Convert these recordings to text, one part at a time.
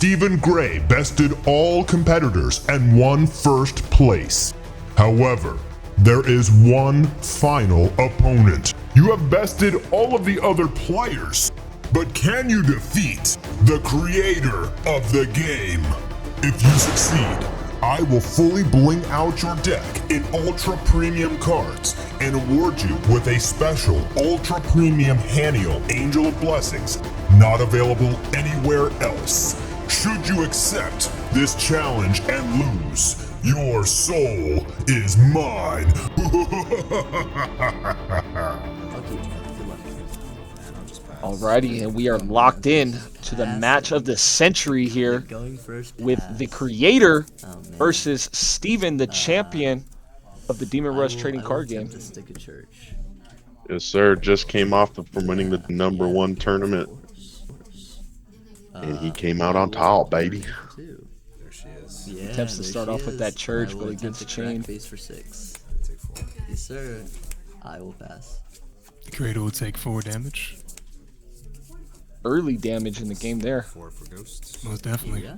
Stephen Gray bested all competitors and won first place. However, there is one final opponent. You have bested all of the other players, but can you defeat the creator of the game? If you succeed, I will fully bling out your deck in Ultra Premium cards and award you with a special Ultra Premium Haniel Angel of Blessings, not available anywhere else. Should you accept this challenge and lose, your soul is mine. Alrighty, and we are locked in to the match of the century here with the creator versus Steven, the champion of the Demon Rush trading card game. Yes, sir. Just came off from winning the #1 tournament. And he came out on top, baby. There she is. He attempts to start off with that church, but he gets chained. Face for 6. Yes, sir. I will pass. The creator will take 4 damage. Early damage in the game there. 4 for ghosts. Most definitely. Yeah.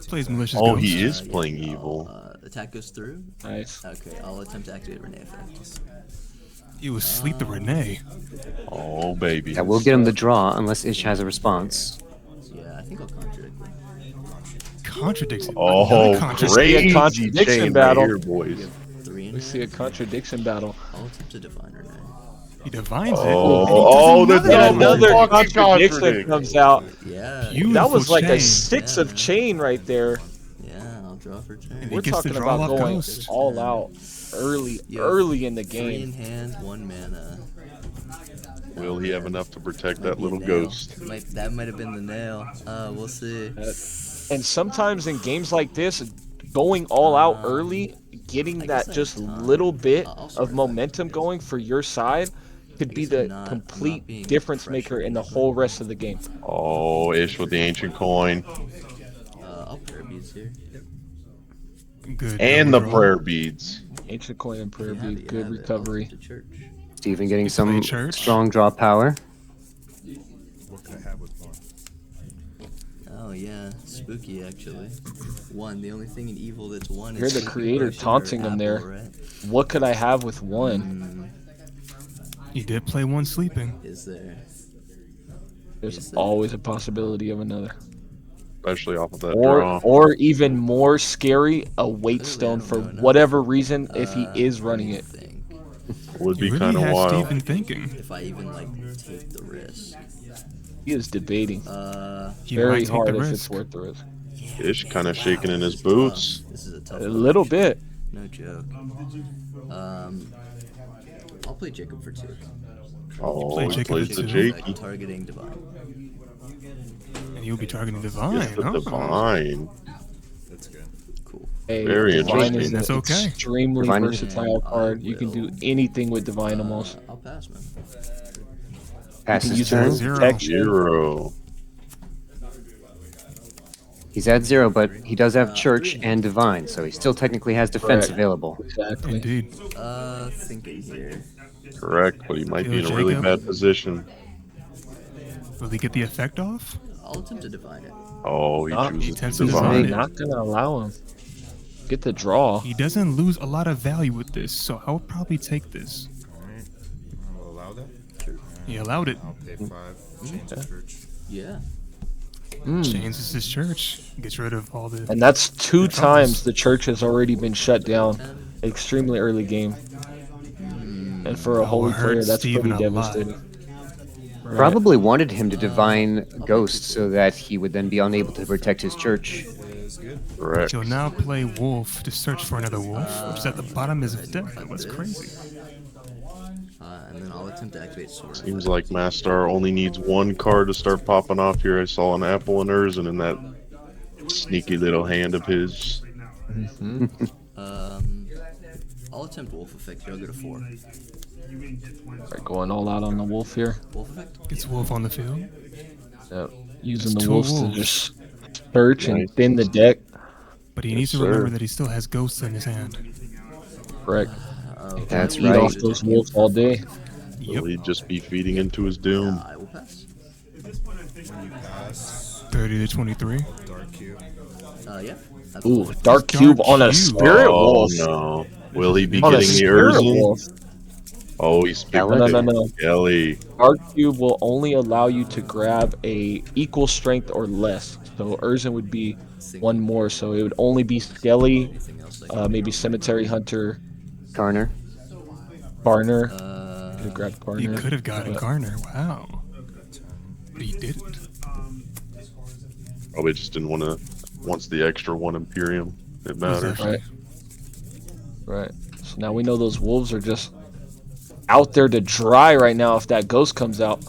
Plays malicious Oh, ghost. he is playing evil. Attack goes through. Nice. Okay, I'll attempt to activate Renee effect. You will sleep the Renee. Oh, baby. Yeah, we'll get him the draw unless Ish has a response. Yeah, I think I'll contradict it. Contradiction. Oh, crazy contradiction chain battle. right here, boys. 3 in We see a contradiction battle. I'll attempt to divine Renee. He divines it. Oh, and he does the And double another fucking contradiction contradict. comes out. Yeah. Beautiful That was like a chain. 6 of chain right there. Yeah, I'll draw for turn. And he We're gets to talking draw about off going ghost. all out early in the 3 in game. hand, 1 mana. Will he have enough to protect that Might be little a nail. ghost? That might have been the nail. We'll see. And sometimes in games like this, going all out early, getting that just little bit of momentum going for your side could be the complete difference maker in the whole rest of the game. Oh, Ish with the ancient coin. I'll prayer beads here. Good. And the double draw. prayer beads. Ancient coin and prayer You have bead, it, good I'll recovery. attempt to church. Steven getting play some church. strong draw power. What can I have with more? Oh yeah, spooky actually. 1. The only thing in evil that's 1 You're is the sleeping creator potion or taunting him apple, there. Right? What could I have with one? He did play 1 sleeping. Is there? There's always a possibility of another. Especially off of that draw. Or even more scary, a weight stone for don't know. whatever reason if he is running I it. think Would You be really kind of had wild. Steven thinking. if I even like take the risk. He is debating. He Very might take hard the if it's risk. worth the risk. Ish kind of shaking in his boots. This is a tough A one. little bit. No joke. I'll play Jacob for 2. Oh, Play he Jacob plays at the 2. Jakey. Targeting divine. And you'll be targeting Divine. It's the huh? divine. That's good. Cool. Hey, Very Divine is interesting. That's an okay. extremely Divine- versatile card. You can do anything with Divine almost. I'll pass, man. Pass You can his use it turn. as Zero. protection. 0. He's at 0, but he does have Church and Divine, so he still technically has defense Correct. available. Exactly. Indeed. Thinking here. Correct, but he might be in a Jacob. really bad position. Will he get the effect off? I'll attempt to divine it. Oh, he Ah, chooses he tends the to divine. divine. They're not gonna allow him. Get the draw. He doesn't lose a lot of value with this, so I would probably take this. Alright. I'll allow that. He allowed it. I'll pay 5. Change the church. Yeah. Changes his church. Gets rid of all the. And that's 2 troubles. times the church has already been shut down. Extremely early game. And for a holy hurt player, that's Steven pretty a lot. devastating. Right. Probably wanted him to divine Ghost so that he would then be unable to protect his church. Is good. Correct. He'll now play Wolf to search for another Wolf, which is at the bottom of his deck. That's crazy. And then I'll attempt to activate sword. Seems like Mastar only needs 1 card to start popping off here. I saw an apple and Urzen in that sneaky little hand of his. I'll attempt wolf effect. I'll go to 4. Right, going all out on the wolf here. Wolf effect. Gets Wolf on the field. Yep. Using It's the 2 wolves to wolves. just search and Nice. thin the deck. But he needs to sir. remember that he still has Ghosts in his hand. Correct. That's Eat off right. those wolves all day. Will he just be feeding into his doom? I will pass. When you pass, 30 to 23. dark Dark Cube. Yeah. Ooh, Absolutely. Dark Cube on a Cube. Spirit Oh Wolf. no. Will he be On a getting the Spirit Urzen? Wolf. Oh, he's No, picking no, Skeleton. no, no. Skelly. Dark Cube will only allow you to grab a equal strength or less. So Urzen would be one more. So it would only be Skelly, Anything else I can maybe Cemetery Hunter, Garner. Barner. Could have Uh, grabbed He Barner. could have gotten but- Garner. Wow. But he didn't. Probably just didn't want to. Wants the extra one Imperium. It Most matters. definitely. Right. So now we know those wolves are just out there to dry right now if that ghost comes out.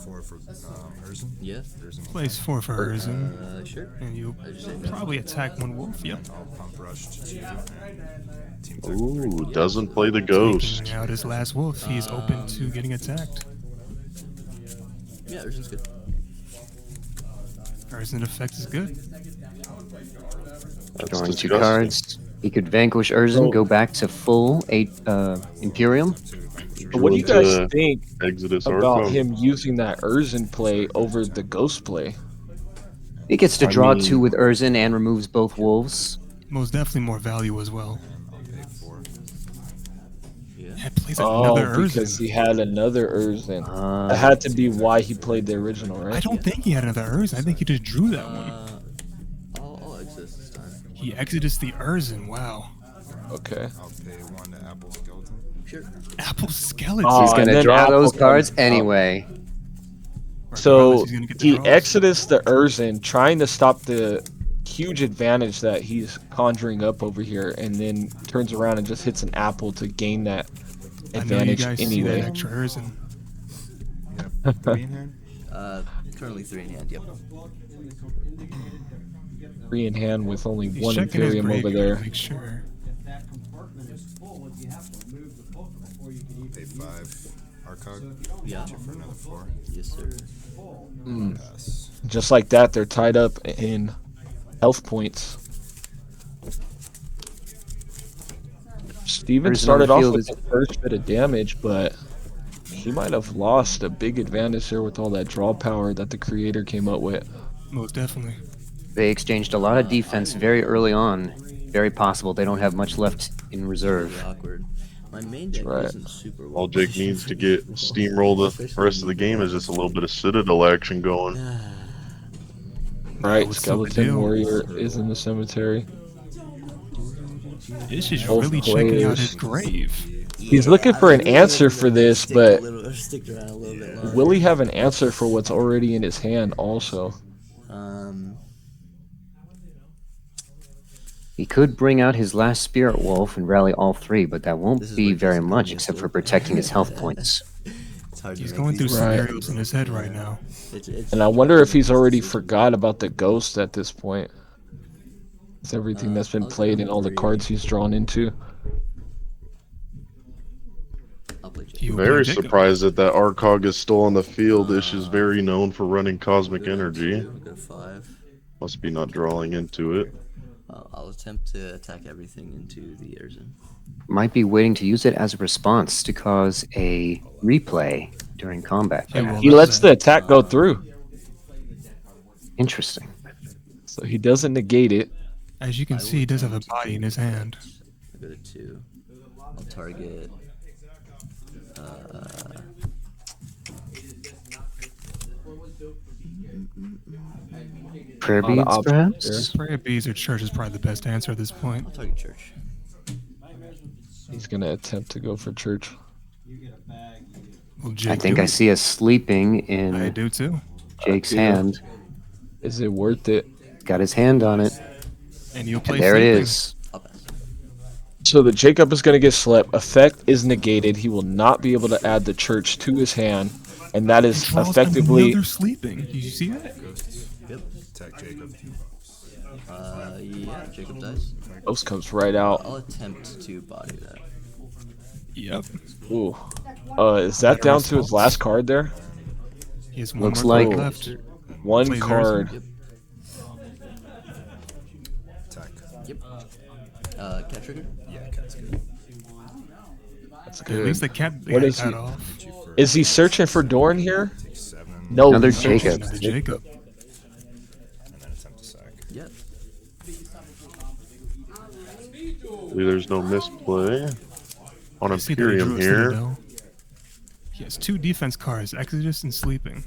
4 for Urzen. yeah. Urzen. Place 4 for Urzen. Sure. And you'll I just said probably attack one wolf. Yep. I'll pump rush to you. And team tech. Ooh, doesn't play the ghost. Taking out his last wolf. He's open to getting attacked. Yeah, Urzen's good. Urzen effect is good. That's Drawing 2 disgusting. cards. He could vanquish Urzen, go back to full 8 Imperium. But what do you Draw guys to think Exodus about Archon. him using that Urzen play over the ghost play? He gets to I draw mean- 2 with Urzen and removes both wolves. Most definitely more value as well. I'll pay 4. Yeah. It plays Oh, another because Urzen. he had another Urzen. Uh, That had to be why he played the original, right? I don't think he had another Urzen. I think he just drew that one. I'll exit this time. He exodus the Urzen. Wow. Okay. I'll pay 1 to Apple Skeleton. Sure. Apple skeleton. Oh, he's and gonna then draw Apple those comes cards out. anyway. So Regardless, he's gonna get the he draws. exodus the Urzen, trying to stop the huge advantage that he's conjuring up over here, and then turns around and just hits an apple to gain that I know you advantage guys see that anyway. extra Urzen. Yep. 3 in hand. Currently 3 in hand. Yep. 3 in hand with only He's one checking his Imperium over graveyard there. to make sure. Pay 5. Arcog. Yeah. Get you for another 4. Yes, sir. Pass. Just like that, they're tied up in health points. Steven Urzen on started the off field with is- the first bit of damage, but he might have lost a big advantage there with all that draw power that the creator came up with. Most definitely. They exchanged a lot of defense very early on. Very possible they don't have much left in reserve. Really awkward. My main deck right. isn't super well. All Jake needs to get steamroll the rest of the game is just a little bit of Citadel action going. Right, was still the Skeleton deal. Warrior is in the cemetery. This is Both really checking out players. his grave. He's looking for an answer for this, but Stick around a little bit longer. will he have an answer for what's already in his hand also? He could bring out his last Spirit Wolf and rally all 3, but that won't This is be what very he's much going except for. for protecting his health points. It's hard to He's make going through these- Right. scenarios in his head right now. It's- And I wonder if he's already forgot about the ghost at this point. With everything that's been I'll played go and all the three. cards he's drawn into. I'll play Jake. He will play Very Jacob. surprised that Arcog is still on the field. Ish is very known for running cosmic energy. I'll go 5. Must be not drawing into it. I'll attempt to attack everything into the Urzen. Might be waiting to use it as a response to cause a replay during combat. Yeah, well, He that's lets it. the attack go through, Interesting. so he doesn't negate it. As you can see, he does have a body in his hand. I'll go to 2. I'll target. Prayer lot of beads, options perhaps? Prayer beads or church is probably the best answer at this point. I'll target Church. He's gonna attempt to go for church. Will Jake I think do I it? see a sleeping I in do too. Jake's do. hand. Is it worth it? Got his hand on it. And you'll play And there it sleeping. is. I'll pass. So the Jacob is gonna get slept. Effect is negated. He will not be able to add the church to his hand, and that is Draws effectively another sleeping. Did you see that? Yep. Attack Jacob. Yeah, Jacob dies. ghost comes right out. I'll attempt to body that. Yep. Ooh. Is that down to his last card there? He has one Looks more like- card left. One Plays card. Urzen. Attack. Yep. Cat trigger? Yeah, cat's good. That's At good. least the cat What got is cut he- off. Get you for Is he searching for Dorn here? take 7 No. Another he's searching- Jacob. Another Jacob. and then attempt to sack. Yep. There's no misplay on I see that he Imperium drew a here. Citadel. He has 2 defense cards, Exodus and Sleeping.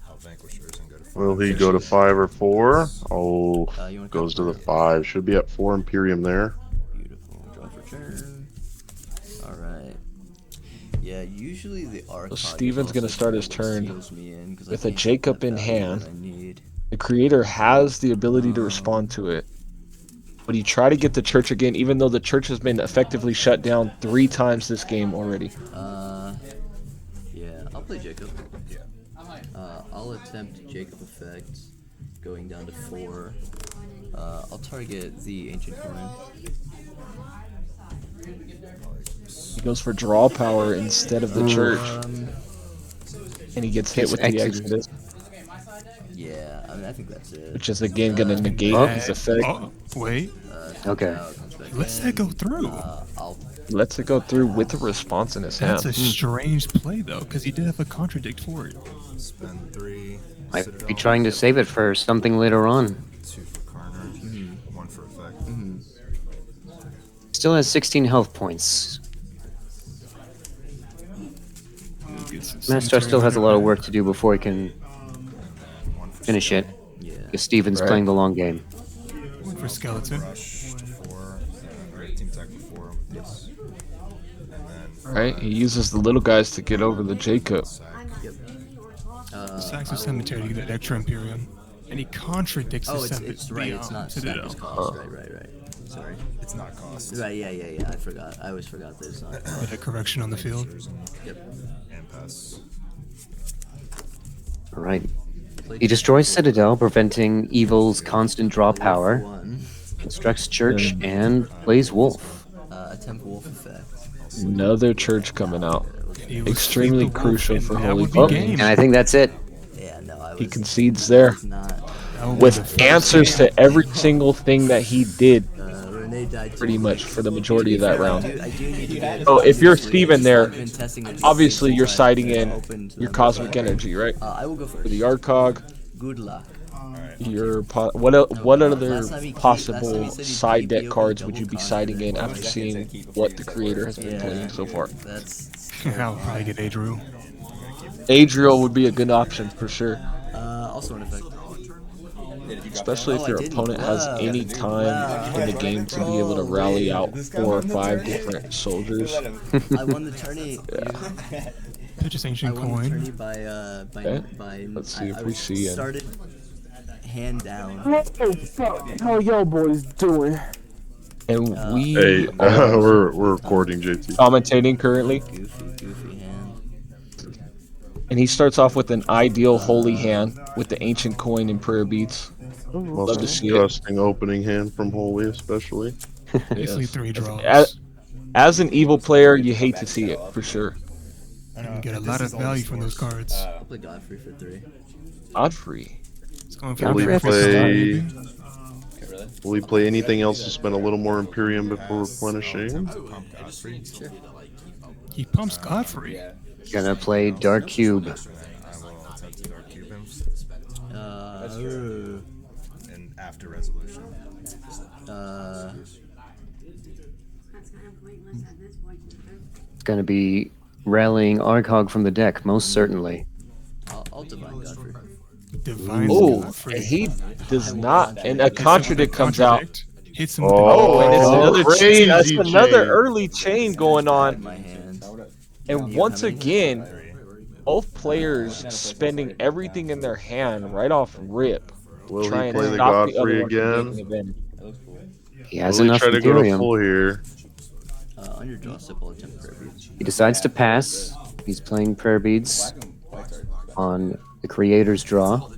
I'll vanquishers and go to 5. Will he go to 5 or 4? Oh, You wanna goes to go the for it? 5. Should be at 4 Imperium there. Beautiful. Draw for turn. Alright. Yeah, usually the Archon Steven's gonna start his turn with a with Jacob in hand. The creator has the ability to respond to it. Would he try to get the church again, even though the church has been effectively shut down 3 times this game already? Yeah, I'll play Jacob. Yeah. I'll attempt Jacob effect, going down to 4. I'll target the Ancient Coin. He goes for draw power instead of the church, and he gets hit It's with the Exodus. Exodus, Yeah, I mean, I think that's it. which is again going to negate his effect. Oh, wait. Okay. Let's that go through. Lets it go through with a response in his hand. That's a strange play, though, because he did have a contradict for it. Spend 3. Might Citadel, be trying to save it for something later on. 2 for Carnage, 1 for effect. Still has 16 health points. Master still has a lot of work to do before he can 1 for finish it. Yeah. Because Steven's Right. playing the long game. One for Skeleton. rush to 4. Or team attack for 4. Yes. And then Right? He uses the little guys to get over the Jacob. sack. Sacks the Cemetery to get that extra Imperium. And he contradicts Oh, the it's right. It's not stack Citadel. as cost. Right. Sorry. It's not cost. Right, yeah. I forgot. I always forgot that it's not cost. With a correction on the field. Yep. And pass. Alright. He destroys Citadel, preventing Evil's constant draw power, 1. constructs Church, and plays Wolf. Attempt Wolf effect. Another church coming out. He was Extremely Sleep the crucial Wolf, for and that Holy would be Club. game. And I think that's it. Yeah, no, I was. He concedes there Not. That would be the with first answers game. to every single thing that he did Renee died pretty too much quick. for the majority of that round. I do need to get So if you're Steven there, I've been testing it obviously you're since citing I've in opened your the cosmic website. energy, right? I will go first. For the Arcog, Good luck. your what other Last time he possible said he'd side keep deck the cards open would you be double citing in con. after seeing what the creator has been playing so far? That's. I'll probably get Adriel. Adriel would be a good option for sure, Also an effect. especially if Oh, I your didn't. opponent has Wow. any time in the game to be able to rally out 4 or 5 different soldiers. I won the tourney. Purchase I Ancient won the tourney Coin. by Okay. by. Let's see if I we see it. started hand down. How y'all boys doing? And we Hey, are we're recording, JT. commentating currently, Goofy hand. and he starts off with an ideal holy hand with the ancient coin and prayer beads. Most Love to see it. disgusting opening hand from Holy, especially. Basically Yes. 3 draws. As an evil player, you hate to see it for sure. You can get a lot of value from those cards. I'll play Godfrey for 3. Godfrey. It's going for Will he the play? maybe. Will he play anything else to spend a little more Imperium before replenishing? Pump Godfrey. He pumps Godfrey. Gonna play Dark Cube. And I will attempt to Dark Cube him. And after resolution. It's gonna be rallying Arcog from the deck, most certainly. I'll divine Godfrey. Divine Oh, Godfrey. and he does not, and a contradict comes out. Contradict. Hits him with Oh, and it's Oh, another crazy chain. That's another chain. early chain going In on. my hand. And once again, both players spending everything in their hand right off rip. Will he Try and play the stop the other Godfrey one from getting again? advantage. He has Will he enough try to go to Imperium. full here? On your draw step, I'll attempt prayer beads. He decides to pass. He's playing prayer beads on the creator's draw.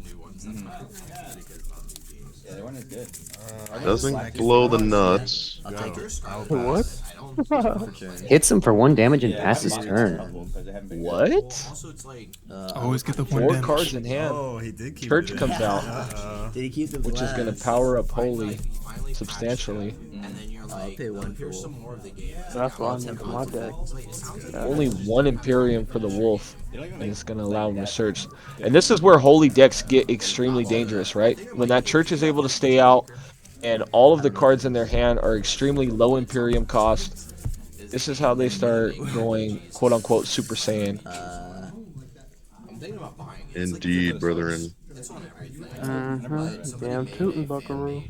Doesn't blow the nuts. I'll take it. What? For turn. Hits him for 1 damage and passes turn. What? Always get the 1 4 damage. cards in hand. Oh, he did keep Church it in. comes out, Did he keep the which is going to blast? power up Holy substantially. I'll pay 1 for Wolf. That's why I'm making my deck. Only 1 Imperium for the Wolf, and it's going to allow him to search. And this is where holy decks get extremely dangerous, right? When that Church is able to stay out, and all of the cards in their hand are extremely low Imperium cost, this is how they start going, quote-unquote, Super Saiyan. Indeed, brethren. Damn tootin' buckaroo.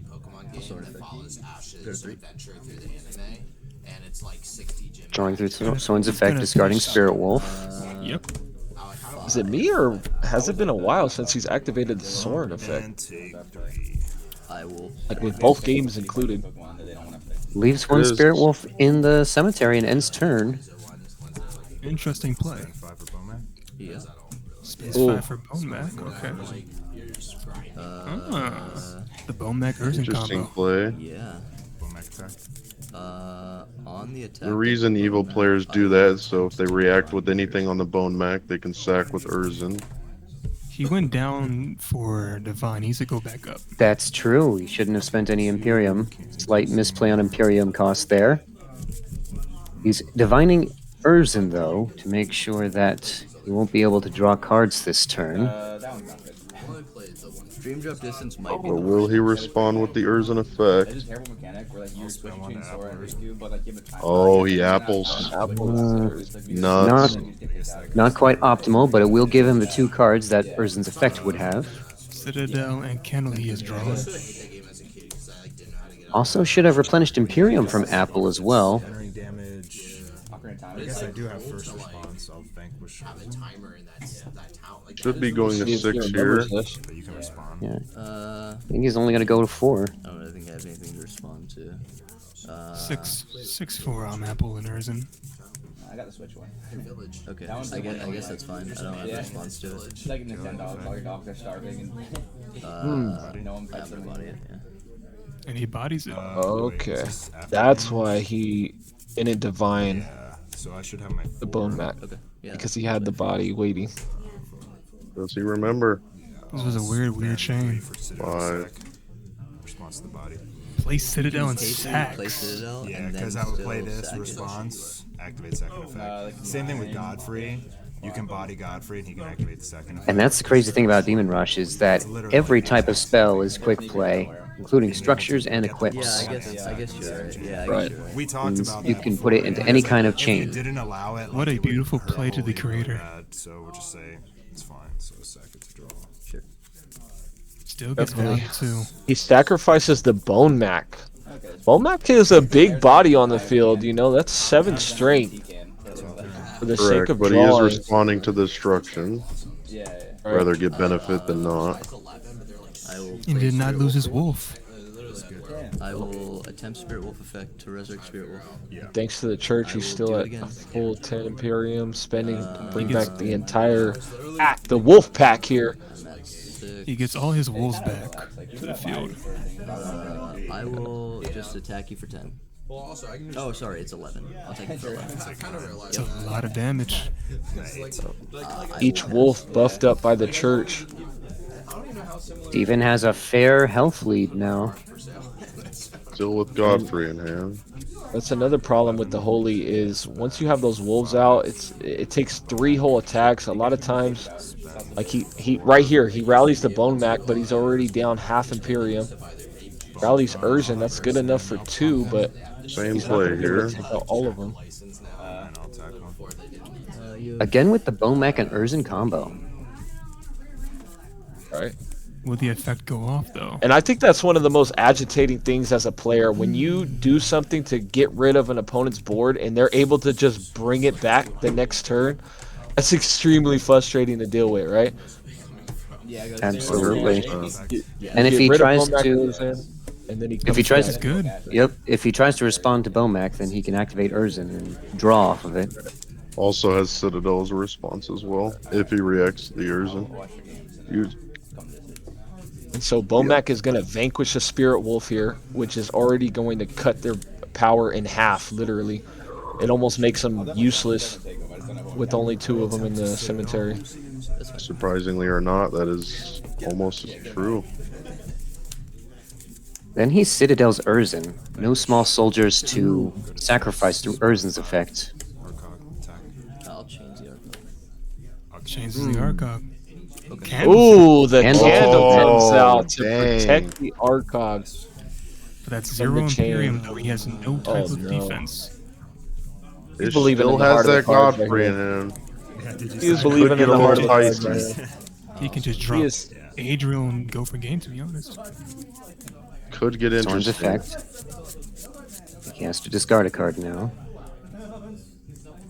Drawing through Sorin's effect, discarding Spirit Wolf. Yep. Is it me, or has it been a while since he's activated the Sorin effect? I will. Like with both games included. Leaves one Spirit Wolf in the cemetery and ends turn. Interesting play. Yeah. Space Ooh. 5 for Bone Mac. Okay. The Bone Mac Urzen Interesting combo. play. Yeah. On the attack. The reason evil players do that is so if they react with anything on the Bone Mac, they can sack with Urzen. He went down for Divine. He's to go back up. That's true. He shouldn't have spent any Imperium. Slight misplay on Imperium cost there. He's divining Urzen, though, to make sure that he won't be able to draw cards this turn. Stream drop distance might be Or the will worst. he respond with the Urzen effect? Oh, he apples. Nuts. Not quite optimal, but it will give him the 2 cards that Urzen's effect would have. Citadel and Kennel he has drawn. Also should have replenished Imperium from Apple as well. Entering damage. I guess I do have first response. I'll vanquish. Should be going to See if he 6 remembers here. this. But you can respond. Yeah. I think he's only going to go to 4. I don't really think I have anything to respond to. 6 for Apple and Urzen. I got the Switch one. Okay, That one's I the guess, one I guess that's fine. I don't have a response to it. It's like Nintendo. All your dogs are starving and no one I pets haven't them. bought it. Yeah. And he bodies it. Okay. That's why he didn't divine Yeah. So I should have my the Bone Mac. Okay. Yeah. Because he had the body waiting. Does he remember? This was a weird chain. Five. Response to the body. Play Citadel and Play sacks. Citadel Yeah, and then because I would still play this sack it. response, activate second effect. Same thing with Godfrey. You can body Godfrey and he can activate the second effect. And that's the crazy thing about Demon Rush is that every type of spell is quick play, including structures and Yeah, equips. I guess you're right. Yeah, I Right. guess you're right. We talked about You that can before, put it into yeah. any kind of If you chain. didn't allow it, What a it would beautiful hurt play to the Holy really creator. bad, so we'll just say it's fine. So second to draw. Sure. Still gets Definitely. value too. He sacrifices the Bone Mac. Bone Mac is a big body on the field, you know, that's 7 strength. For the sake Correct, of but he is drawing. responding to the destruction. Right. Rather get benefit than not. I will. He play did not Spirit lose his Wolf. wolf. I will attempt Spirit Wolf effect to resurrect Spirit Wolf. Thanks to the church, he's will still do it at again. a full 10 Imperium, spending to bring He gets- back the entire pack, the wolf pack here. I'm at 6. He gets all his wolves back to the field. I will just attack you for 10. Oh, sorry, it's 11. I'll take it for 11. It's a lot of damage. Each wolf buffed up by the church. Steven has a fair health lead now. Still with Godfrey in hand. That's another problem with the holy is once you have those wolves out, it takes 3 whole attacks. A lot of times, like he right here, he rallies the Bone Mac, but he's already down half Imperium. Rallies Urzen, that's good enough for 2, but Same he's not play gonna be able here. to take out all of them. And I'll attack one. Again with the Bone Mac and Urzen combo. Right. Will the effect go off though? And I think that's one of the most agitating things as a player. When you do something to get rid of an opponent's board and they're able to just bring it back the next turn, that's extremely frustrating to deal with, right? Absolutely. You And if get he rid of tries Bone Mac to, Urzen, and then he if he comes tries That's back. good. yep, if he tries to respond to Bone Mac, then he can activate Urzen and draw off of it. Also has Citadel as a response as well. If he reacts to the Urzen. Use And so Bomac is going to vanquish a Spirit Wolf here, which is already going to cut their power in half, literally. It almost makes them useless with only 2 of them in the cemetery. surprisingly or not, that is almost true. Then he Citadel's Urzen. No small soldiers to sacrifice through Urzen's effect. Arcog, attack. I'll change the arc. Changes the Arcog. Ooh, the Candle. candle comes Oh, out to dang. protect the Arcog. But that's From the 0 chain. Imperium, though. He has no type Oh, of no. defense. It believing still in the has heart of the that cards Godfrey right in him. Yeah, did you He is say- believing get in a the heart of little the cards feisty. right here. He can just He drop is Adriel and go for game, to be honest. Could get Zorn's interesting. effect. He has to discard a card now.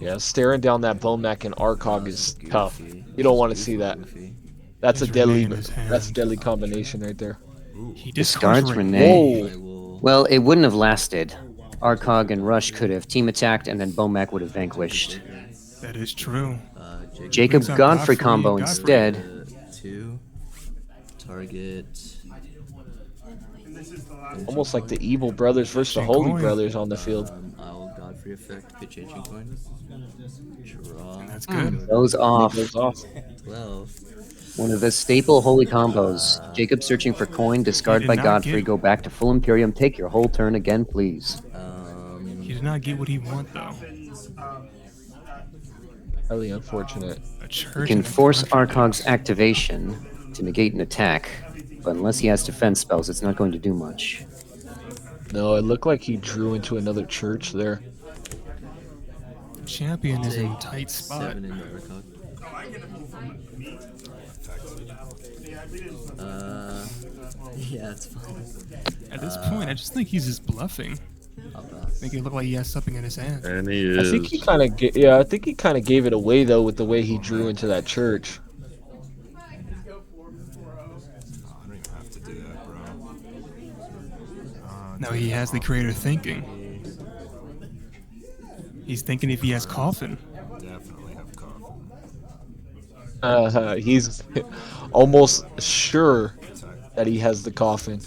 Yeah, staring down that Bomac and Arcog is Goofy. tough. You don't want to see that. Goofy. That's a His deadly. Renee in his hand. That's a deadly combination right there. He Discards discards Renee. Whoa. I will. Well, it wouldn't have lasted. Arcog and Rush could have team attacked, and then Bomac would have vanquished. That is true. Jacob brings out Godfrey Godfrey, combo Godfrey. instead. 2. Target. Almost like the evil brothers versus the Pitching holy coin. brothers on the field. I'll Godfrey effect. Pitch ancient coin. Draw. That's good. Goes off. Goes off. 12. One of the staple holy combos. Jacob searching for coin, discard He did by not Godfrey, get- go back to full Imperium, take your whole turn again, please. He did not get what he wanted, though. Highly unfortunate. A He church can and a force perfect- Arcog's activation to negate an attack, but unless he has defense spells, it's not going to do much. No, it looked like he drew into another church there. Champion is in tight spot. 7 into Arcog. Yeah, it's fine. At this point, I just think he's just bluffing. I'll pass. Make it look like he has something in his hand. And he is. I think he kind of, yeah, I think he kind of gave it away though with the way he drew into that church. Oh, I don't even have to do that, bro. Now he has the creator thinking. He's thinking if he has coffin. Definitely have coffin. He's almost sure that he has the coffin.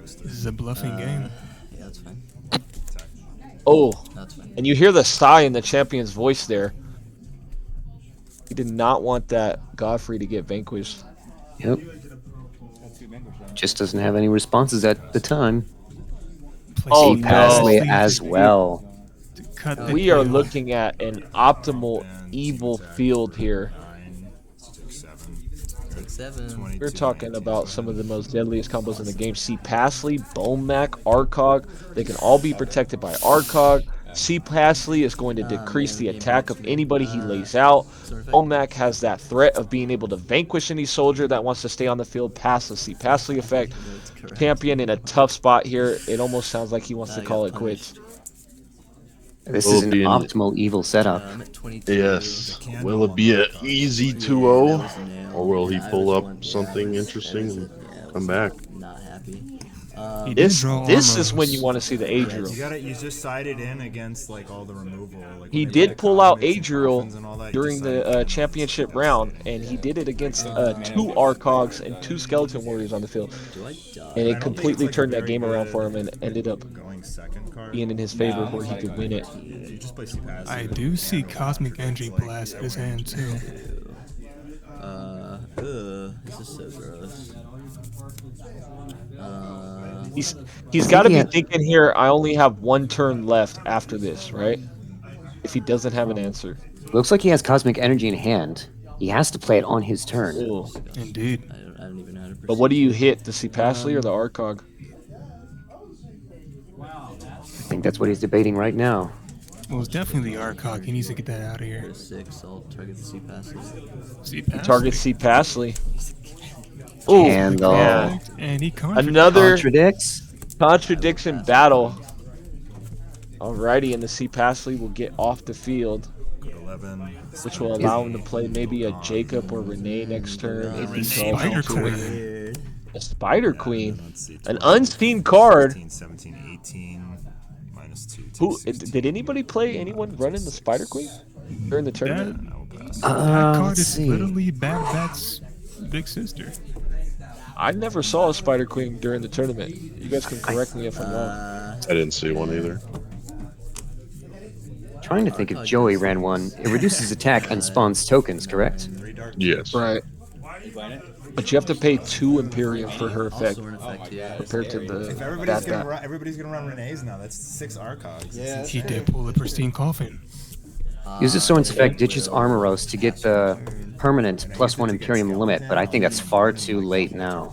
This is a bluffing game. Yeah, that's fine. Oh, That's fine. and you hear the sigh in the champion's voice there. He did not want that Godfrey to get vanquished. Yep. Just doesn't have any responses at the time. Oh, See no. Pasley as well. To cut the We are deal. looking at an optimal evil field here. 9, 6, 7, Take 7. 22, We're talking 19, about some of the most deadliest combos in the game. See Pasley, Bomac, Arcog. They can all be protected by Arcog. C. Pasley is going to decrease the attack of anybody he lays out. Bomac has that threat of being able to vanquish any soldier that wants to stay on the field past the C. Pasley effect. That's correct. Champion in a tough spot here. It almost sounds like he wants to call it quits. This Will is an be an- optimal evil setup. I'm at 22. Yes. Will it be an easy 2-0? Or will he pull up something interesting and come back? Not happy. He did This draw is armors. when you want to see the Adriel. You just sided in against like all the removal. Like, He when they put did the pull out cognate and Adriel coffins and all that, you during just the sided in. championship round, and he did it against 2 Arcogs and 2 Skeleton Warriors on the field. Do I die? And I it don't completely think it's, turned like, that very game around good for him and ended up going second card. being in his favor where he could win it. You just play C-Pass. I do see Cosmic Energy Blast in his hand, too. This is so gross. He's got to be Yeah. thinking here, I only have 1 turn left after this, right? If he doesn't have an answer. Looks like he has Cosmic Energy in hand. He has to play it on his turn. Ooh. Indeed. I don't even know how to But what do you hit, the C. Pasley or the Arcog? I think that's what he's debating right now. Well, it's definitely the Arcog. He needs to get that out of here. 6, I'll target the C passes. See, Target C. Pasley. Ooh, Candle. man. And he contradicts. Another Contradicts. contradiction battle. Alrighty, and the C. Pasley will get off the field, 11. which will allow him to play maybe a Jacob or Renee next turn if he calls Spider into it. Queen. A Spider Queen, Let's see, an 12, unseen card. 16, 17, 18, minus 2. Who 16. did anybody play anyone running the Spider Queen during the That, tournament? I will pass. that card let's is see. literally Bad Bat's big sister. I never saw a Spider Queen during the tournament. You guys can correct me if I'm wrong. I didn't see one either. Trying to think if Joey ran one. It reduces attack and spawns tokens, correct? Yes. Right. But you have to pay 2 Imperium for her effect Also an effect, yeah. compared to the If everybody's gonna run Renee's now, that's 6 Arcogs. Yeah. He did pull a pristine coffin. Uses Soren's effect, ditches Armoros to get the permanent +1 Imperium limit, but I think that's far too late now.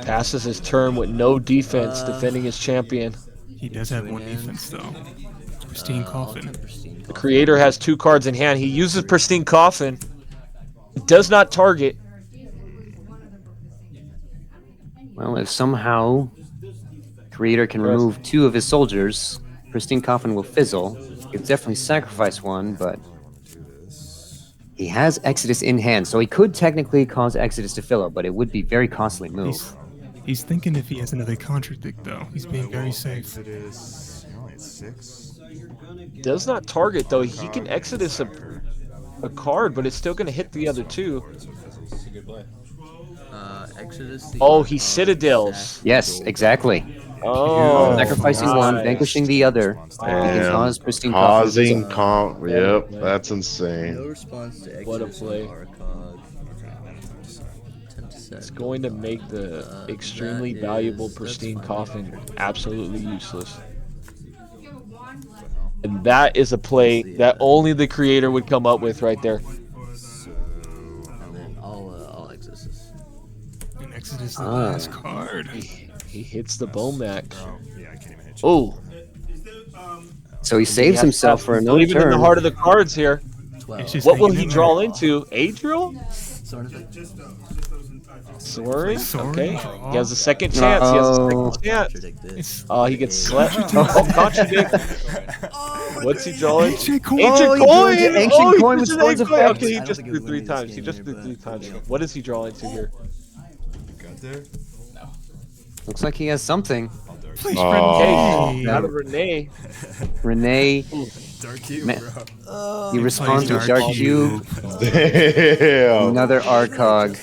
passes his turn with no defense, defending his champion. He does have 1 defense though. Pristine coffin. The creator has 2 cards in hand. He uses Pristine Coffin. Does not target. Well, if somehow Creator can remove 2 of his soldiers, Pristine Coffin will fizzle. He'll definitely sacrifice 1, but he has Exodus in hand, so he could technically cause Exodus to fill up, but it would be a very costly move. He's thinking if he has another contradict though. He's being very safe. Exodus, only 6. Does not target, though. He can Exodus a card, but it's still going to hit the other 2. Exodus. Oh, he Citadels. Yes, exactly. Oh, Sacrificing 1, nice. vanquishing the other. He can Damn. cause Pristine Coffin. Causing Yep, that's insane. No response to Exodus. What a play. Arcog. It's going to make the extremely valuable Pristine Coffin absolutely useless. And that is a play that only the creator would come up with right there. And then I'll Exodus this. And Exodus is the last card. He hits the Bomac. Yeah, I can't even hit you. Oh, So he saves himself for another even in the turn. heart of the cards here. 12. It's just What will hanging he in draw there. into? Adriel? Soren effect. Soaring? Soaring Okay. draw. He has a second chance. He has a Uh-oh. second chance. Contradict this. Oh, he gets slept. Oh, contradict. What's he drawing? Ancient coin. Ancient Oh, he coin! drew the ancient Oh, he coin drew with the Soren's ancient coin. effect. Okay, he I don't just think threw we'll 3 win this times. He game just here, threw 3 but times. yeah. What is he drawing to here? Got there? Looks like he has something. Please, Oh. Renee. Not a Renee. Renee, Dark Cube, Man. bro. he responds with Dark Cube, Damn. another Arcog.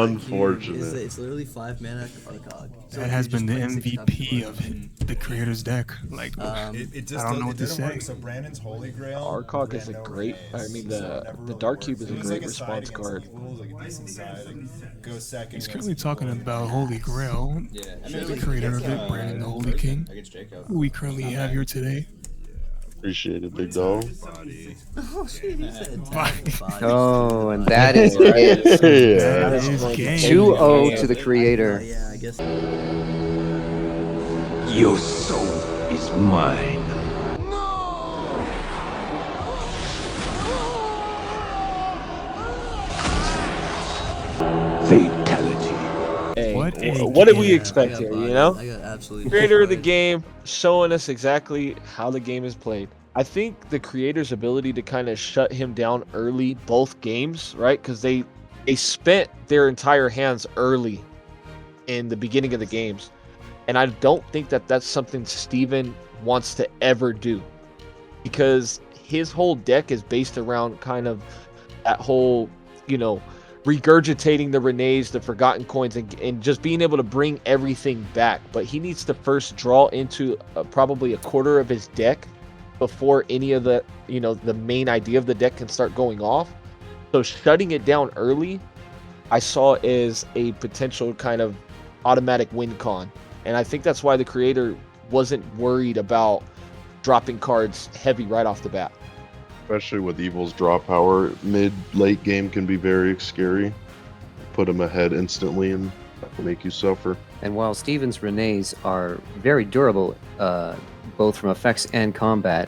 Unfortunate. It's literally 5 mana Arcog. That has been the MVP of the creator's deck. Like, It just I don't know what to doesn't work. say. So Brandon's Holy Grail. Arcog is a ran no great. Renees, I mean, so it the never Dark really Cube worked. is a It was great like a side response against card. equals, like a decent side, like, go second he's against currently talking equals. about Holy Grail. Yeah, The creator of it, Brandon the Holy King, Against Jacob. who we currently have here today. Appreciate it, big dog. Body. Oh shit, he said Bye. Oh, and that is That it. is- Yeah. that is is going to game. take 2-0 the to the creator. Yeah, I guess. Your soul is mine. Fatality. Hey, What a what did we game. expect I here, got you bodied. know? I got absolutely Creator of the bodied. game, showing us exactly how the game is played. I think the creator's ability to kind of shut him down early, both games, right? Because they spent their entire hands early in the beginning of the games. And I don't think that that's something Steven wants to ever do. Because his whole deck is based around kind of that whole, you know, regurgitating the Renees, the Forgotten Coins, and just being able to bring everything back. But he needs to first draw into probably a quarter of his deck before any of the, you know, the main idea of the deck can start going off. So shutting it down early, I saw as a potential kind of automatic win con. And I think that's why the creator wasn't worried about dropping cards heavy right off the bat. Especially with Evil's draw power, mid-late game can be very scary. Put him ahead instantly and make you suffer. And while Steven's Renees are very durable, both from effects and combat,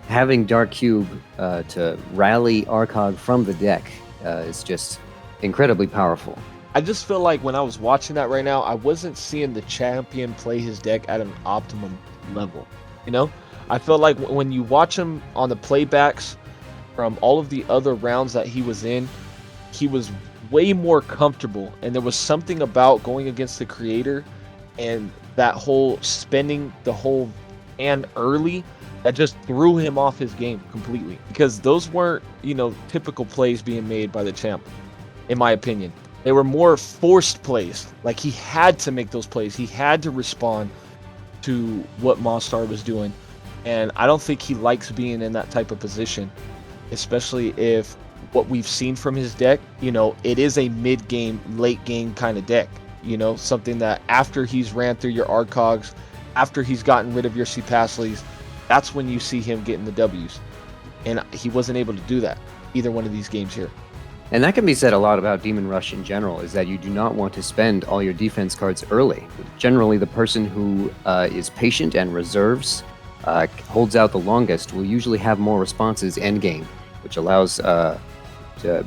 having Dark Cube to rally Arcog from the deck is just incredibly powerful. I just feel like when I was watching that right now, I wasn't seeing the champion play his deck at an optimum level. You know, I feel like when you watch him on the playbacks from all of the other rounds that he was in, he was way more comfortable. And there was something about going against the creator and that whole spending the whole hand early that just threw him off his game completely. Because those weren't, you know, typical plays being made by the champ, in my opinion. They were more forced plays. Like, he had to make those plays. He had to respond to what Monstar was doing. And I don't think he likes being in that type of position, especially if what we've seen from his deck, it is a mid-game, late-game kind of deck. Something that after he's ran through your Arcogs, after he's gotten rid of your Cpasleys, that's when you see him getting the W's. And he wasn't able to do that either one of these games here. And that can be said a lot about Demon Rush in general, is that you do not want to spend all your defense cards early. Generally, the person who is patient and reserves, holds out the longest, will usually have more responses endgame, which allows to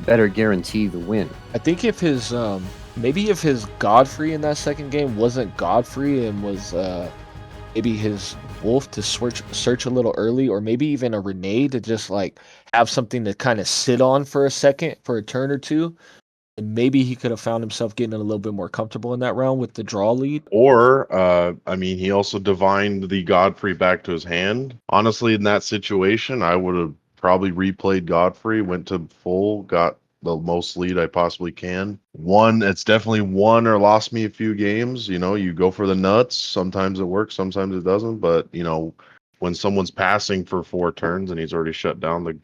better guarantee the win. I think if his Godfrey in that second game wasn't Godfrey and was maybe his Wolf to search a little early, or maybe even a Renee to just like have something to kind of sit on for a second, for a turn or two, and maybe he could have found himself getting a little bit more comfortable in that round with the draw lead. Or, he also divined the Godfrey back to his hand. Honestly, in that situation, I would have probably replayed Godfrey, went to full, got the most lead I possibly can. It's definitely won or lost me a few games. You go for the nuts. Sometimes it works, sometimes it doesn't. But, when someone's passing for 4 turns and he's already shut down the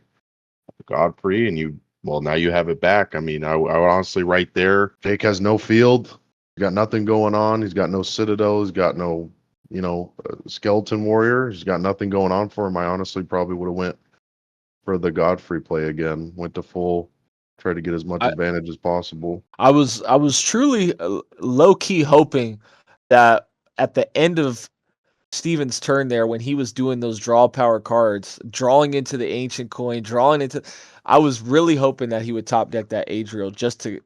Godfrey and now you have it back. I would honestly right there, Jake has no field. He's got nothing going on. He's got no Citadel. He's got no, Skeleton Warrior. He's got nothing going on for him. I honestly probably would have went for the Godfrey play again. Went to full, try to get as much advantage as possible. I was truly low key hoping that at the end of Steven's turn there, when he was doing those draw power cards, drawing into the ancient coin, I was really hoping that he would top deck that Adriel just to,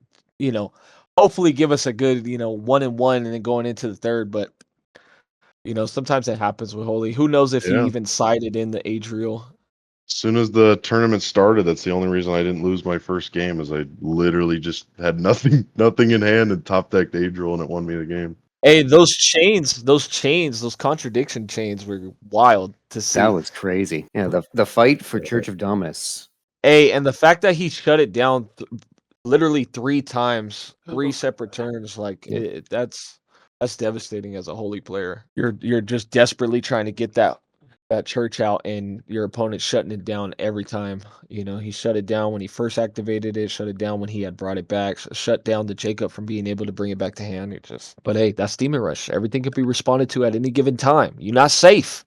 hopefully give us a good, 1-1 and then going into the third. But, sometimes that happens with Holy. Who knows if he even sided in the Adriel. As soon as the tournament started, that's the only reason I didn't lose my first game, is I literally just had nothing in hand and top decked Adriel, and it won me the game. Hey, those contradiction chains were wild to see. That was crazy. Yeah, the fight for Church of Dominus. Hey, and the fact that he shut it down literally 3 times, 3 separate turns, that's devastating as a Holy player. You're just desperately trying to get that church out, and your opponent shutting it down every time. He shut it down when he first activated it, shut it down when he had brought it back, shut down the Jacob from being able to bring it back to hand. But hey, that's Demon Rush. Everything can be responded to at any given time. You're not safe.